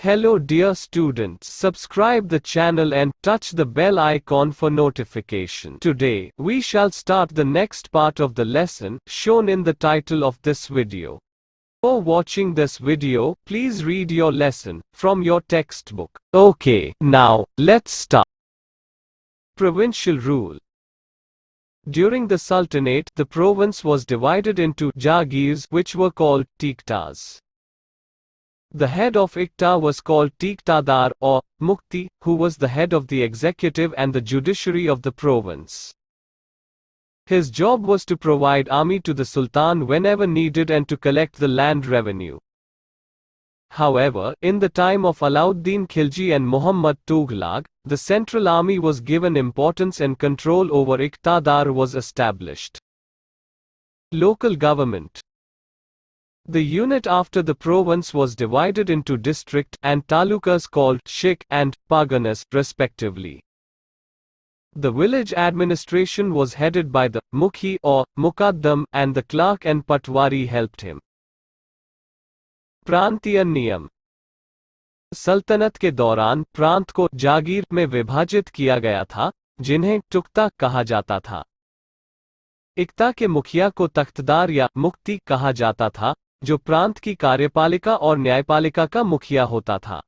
Hello dear students, subscribe the channel and touch the bell icon for notification. Today, we shall start the next part of the lesson, shown in the title of this video. Before watching this video, please read your lesson from your textbook. Okay, now, let's start. Provincial rule. During the Sultanate, the province was divided into Jagirs, which were called Tiktas. The head of Ikta was called Tiktadar or Mukti, who was the head of the executive and the judiciary of the province. His job was to provide army to the Sultan whenever needed and to collect the land revenue. However, in the time of Alauddin Khilji and Muhammad Tughlaq, the central army was given importance and control over Iqtadar was established. Local government. The unit after the province was divided into district and talukas called Shik and Paganas, respectively. The village administration was headed by the Mukhi or Mukaddam, and the clerk and Patwari helped him. प्रांतीय नियम. सल्तनत के दौरान प्रांत को जागीर में विभाजित किया गया था, जिन्हें टुकता कहा जाता था. इक्ता के मुखिया को तख्तदार या मुक्ति कहा जाता था, जो प्रांत की कार्यपालिका और न्यायपालिका का मुखिया होता था.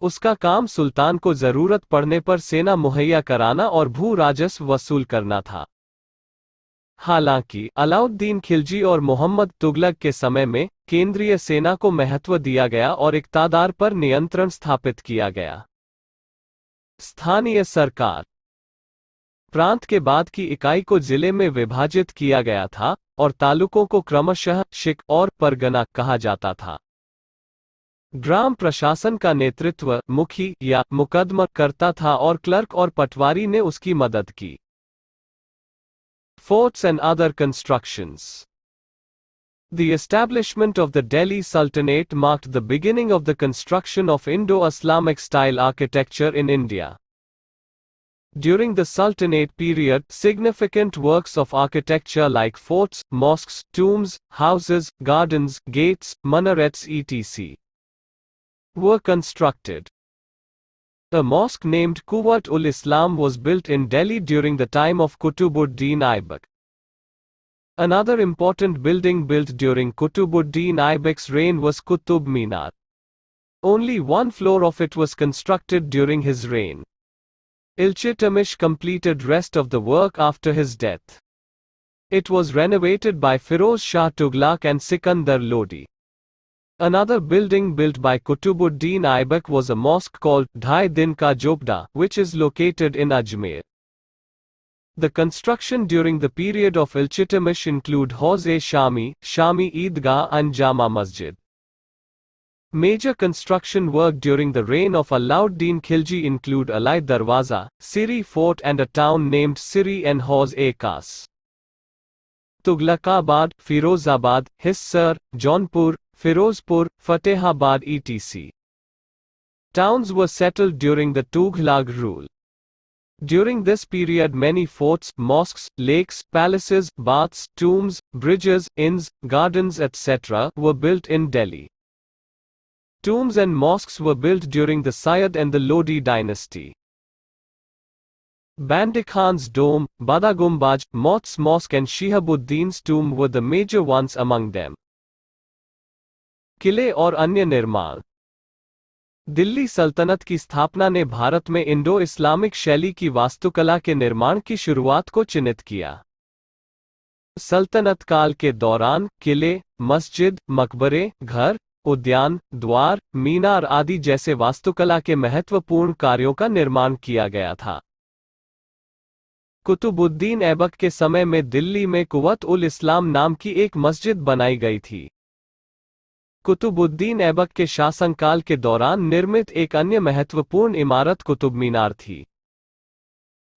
उसका काम सुल्तान को जरूरत पड़ने पर सेना मुहैया कराना और भू राजस्व वसूल करना था. हालांकि अलाउद्दीन खिलजी और मोहम्मद तुगलक के समय में केंद्रीय सेना को महत्व दिया गया और इक़्तादार पर नियंत्रण स्थापित किया गया. स्थानीय सरकार. प्रांत के बाद की इकाई को जिले में विभाजित किया गया था और तालुकों को क्रमशः शिक और परगना कहा जाता था. ग्राम प्रशासन का नेतृत्व मुखी या मुकदमा करता था और क्लर्क और पटवारी ने उसकी मदद की. Forts and other constructions. The establishment of the Delhi Sultanate marked the beginning of the construction of Indo-Islamic style architecture in India. During the Sultanate period, significant works of architecture like forts, mosques, tombs, houses, gardens, gates, minarets etc. were constructed. A mosque named Quwwat-ul-Islam was built in Delhi during the time of Qutubuddin Aibak. Another important building built during Qutubuddin Aibak's reign was Qutub Minar. Only one floor of it was constructed during his reign. Iltutmish completed rest of the work after his death. It was renovated by Firoz Shah Tughlaq and Sikandar Lodi. Another building built by Qutubuddin Aibak was a mosque called Dhai Din Ka Jobda, which is located in Ajmer. The construction during the period of Iltutmish include Hauz-e-Shami, Shami Eidgah and Jama Masjid. Major construction work during the reign of Alauddin Khilji include Alai Darwaza, Siri Fort and a town named Siri and Hauz-e-Khas. Tughlaqabad, Firozabad, Hisar, Jaunpur, Firozpur, Fatehabad etc. Towns were settled during the Tughlaq rule. During this period many forts, mosques, lakes, palaces, baths, tombs, bridges, inns, gardens etc. were built in Delhi. Tombs and mosques were built during the Sayyid and the Lodi dynasty. Bandi Khan's dome, Badagumbaj, Mot's mosque and Shihabuddin's tomb were the major ones among them. किले और अन्य निर्माण. दिल्ली सल्तनत की स्थापना ने भारत में Indo Islamic शैली की वास्तुकला के निर्माण की शुरुआत को चिन्हित किया. सल्तनत काल के दौरान किले, मस्जिद, मकबरे, घर, उद्यान, द्वार, मीनार आदि जैसे वास्तुकला के महत्वपूर्ण कार्यों का निर्माण किया गया था. कुतुबुद्दीन ऐबक के समय में दिल्ली में कुव्वत-उल-इस्लाम नाम की एक मस्जिद बनाई गई थी. कुतुबुद्दीन ऐबक के शासनकाल के दौरान निर्मित एक अन्य महत्वपूर्ण इमारत कुतुब मीनार थी.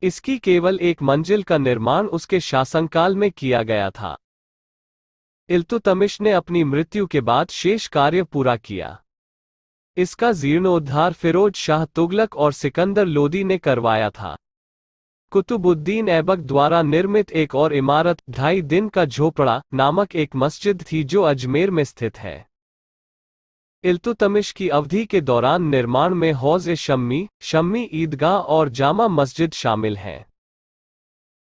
इसकी केवल एक मंजिल का निर्माण उसके शासनकाल में किया गया था. इल्तुतमिश ने अपनी मृत्यु के बाद शेष कार्य पूरा किया. इसका जीर्णोद्धार फिरोज शाह तुगलक और सिकंदर लोदी ने करवाया था. कुतुबुद्दीन ऐबक द्वारा निर्मित एक और इमारत ढाई दिन का झोपड़ा नामक एक मस्जिद थी जो अजमेर में स्थित है. इल्तुतमिश की अवधि के दौरान निर्माण में हौज़-ए-शम्मी, शम्मी ईदगाह और जामा मस्जिद शामिल हैं।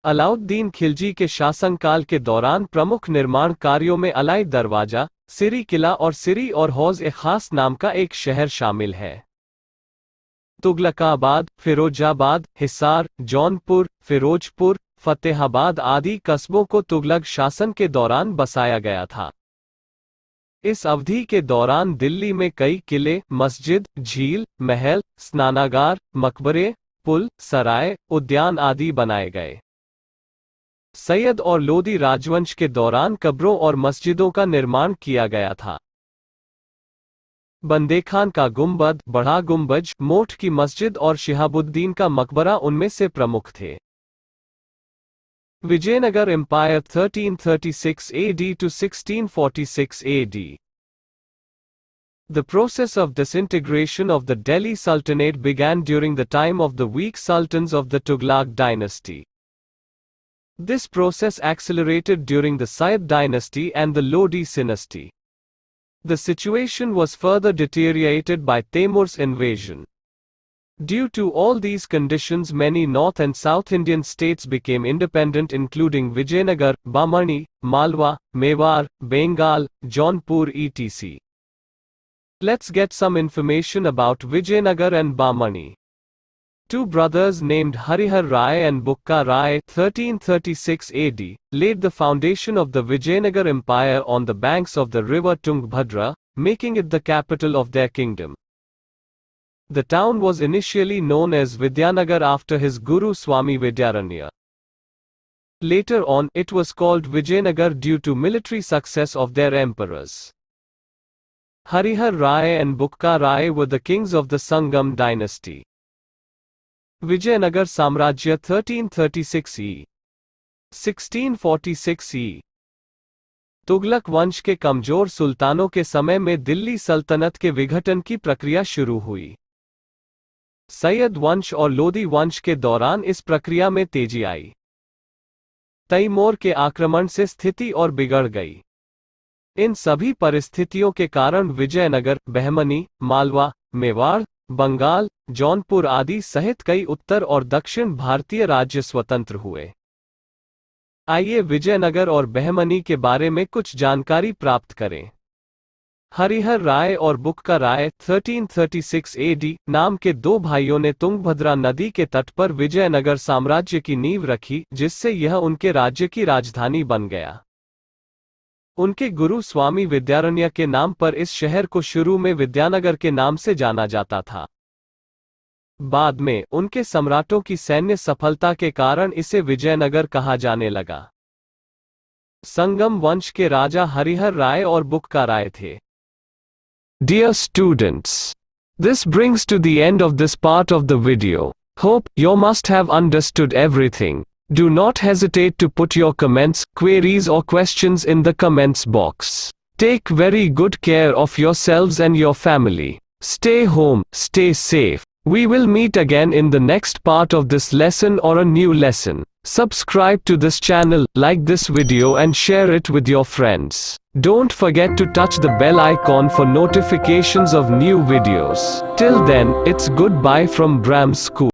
अलाउद्दीन खिलजी के शासनकाल के दौरान प्रमुख निर्माण कार्यों में अलाई दरवाजा, सिरी किला और सिरी और हौज़-ए-खास नाम का एक शहर शामिल है। तुगलकाबाद, फिरोजाबाद, हिसार, जौनपुर, फिरोजपुर, फतेहाबाद आदि कस्बों को तुगलक शासन के दौरान बसाया गया था। इस अवधि के दौरान दिल्ली में कई किले, मस्जिद, झील, महल, स्नानागार, मकबरे, पुल, सराय, उद्यान आदि बनाए गए। सैयद और लोदी राजवंश के दौरान कब्रों और मस्जिदों का निर्माण किया गया था। बंदेखान का गुंबद, बड़ा गुंबज, मोठ की मस्जिद और शिहाबुद्दीन का मकबरा उनमें से प्रमुख थे। Vijayanagar empire 1336 AD to 1646 AD. The process of disintegration of the Delhi Sultanate began during the time of the weak sultans of the Tughlaq dynasty. This process accelerated during the Sayyid dynasty and the Lodi dynasty. The situation was further deteriorated by Taimur's invasion. Due to all these conditions, many North and South Indian states became independent, including Vijayanagar, Bamani, Malwa, Mewar, Bengal, Jaunpur etc. Let's get some information about Vijayanagar and Bamani. Two brothers named Harihar Rai and Bukka Rai 1336 AD, laid the foundation of the Vijayanagar Empire on the banks of the river Tungbhadra, making it the capital of their kingdom. The town was initially known as Vidyanagar after his guru Swami Vidyaranya. Later on, it was called Vijayanagar due to military success of their emperors. Harihar Rai and Bukka Rai were the kings of the Sangam dynasty. Vijayanagar साम्राज्य 1336 ई 1646 ई तुगलक वंश के कमजोर सुल्तानों के समय में दिल्ली सल्तनत के विघटन की प्रक्रिया शुरू हुई। सैयद वंश और लोदी वंश के दौरान इस प्रक्रिया में तेजी आई। तैमूर के आक्रमण से स्थिति और बिगड़ गई। इन सभी परिस्थितियों के कारण विजयनगर, बहमनी, मालवा, मेवाड़, बंगाल, जौनपुर आदि सहित कई उत्तर और दक्षिण भारतीय राज्य स्वतंत्र हुए। आइए विजयनगर और बहमनी के बारे में कुछ जानकारी प्राप्त करें। हरिहर राय और बुक्का राय 1336 AD नाम के दो भाइयों ने तुंगभद्रा नदी के तट पर विजयनगर साम्राज्य की नींव रखी, जिससे यह उनके राज्य की राजधानी बन गया। उनके गुरु स्वामी विद्यारण्य के नाम पर इस शहर को शुरू में विद्यानगर के नाम से जाना जाता था। बाद में उनके सम्राटों की सैन्य सफलता के कारण इसे विजयनगर कहा जाने लगा। संगम वंश के राजा हरिहर राय और बुक्का राय थे। Dear students, this brings to the end of this part of the video. Hope you must have understood everything. Do not hesitate to put your comments, queries or questions in the comments box. Take very good care of yourselves and your family. Stay home, stay safe. We will meet again in the next part of this lesson or a new lesson. Subscribe to this channel, like this video and share it with your friends. Don't forget to touch the bell icon for notifications of new videos. Till then, it's goodbye from Bram School.